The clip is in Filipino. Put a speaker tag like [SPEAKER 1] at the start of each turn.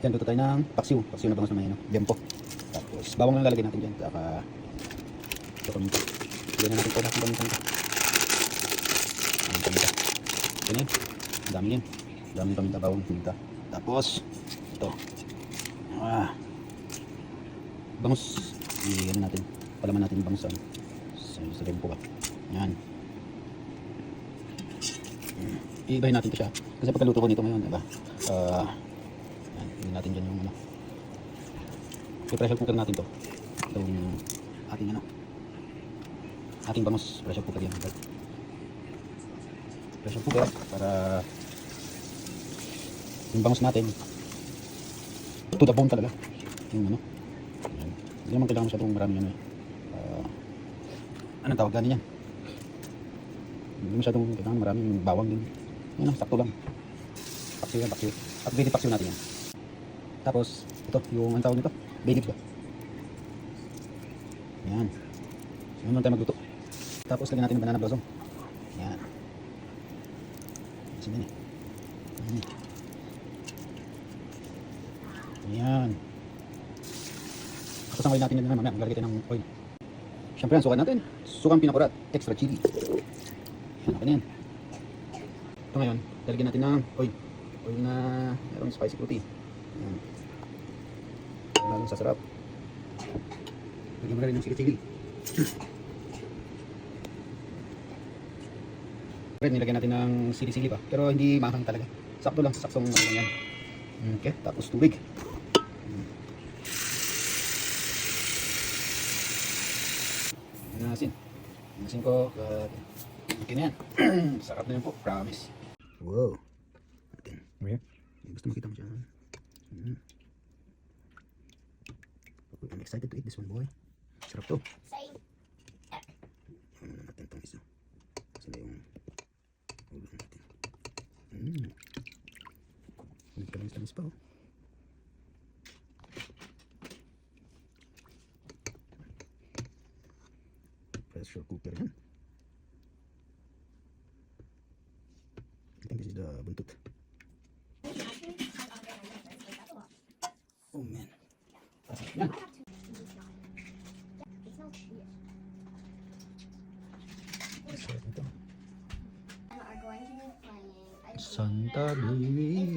[SPEAKER 1] Yan, luto tayo ng paksiw. Paksiw na bangus na may ano, jempo. Tapos bawang lang lalagay natin dyan. Saka ito paminta. Bigyan na natin po natin paminta nito. Ayan, paminta. Yan yun. Ang dami yun. Ang dami paminta, bawang, paminta. Tapos ito. Bangus. I-ano natin. Palaman natin yung bangus sa jempo ba. Yan. Iibahin natin ito siya. Kasi pagkaluto ko nito ngayon, diba? Hindi natin dyan yung ano. I-pressure cooker natin to. Itong ating ano. Ating bangus. Pressure cooker yan. Pressure cooker para yung bangus natin to the bone talaga. Yung ano. Yan. Hindi naman kailangan masyadong maraming ano eh. Anong tawag gani yan? Hindi masyadong kailangan maraming bawang din. Yan lang, sakto lang. Paksiw yan, paksiw. At pwede paksiw natin yan. Tapos, ito, yung ang tawag nito, bay leaves ba? Yan. So, yun tayo magluto. Tapos, lagyan natin ng banana blossom. Yan. Kasi yan eh. Yan. Tapos, ang oil natin yun naman, mamaya, maglalagay tayo ng oil. Siyempre, ang sukan natin. Sukang pinakurat, extra chili. Yan, okay na yan. Ito ngayon, lalagyan natin ng oil. Oil na mayroong spicy fruity. Yan. Lalong sasarap. Lagyan mo na rin ng sili-sili. Nilagyan natin ng sili-sili pa. Pero hindi mahang talaga. Sakto lang, saksong ano lang yan. Okay, tapos tubig. Asin. Asin ko. Okay na yan. Sarap na yan po, promise. Wow. Natin. Gusto makita mo dyan. I'm excited to eat this one, boy. Sarap to. Natin itong isa. Kasi na yung ulo natin. Nagtamis-tamis pa, oh. Pressure cooker yan. I think this is the buntut. Oh man. Yan. Santa Baby.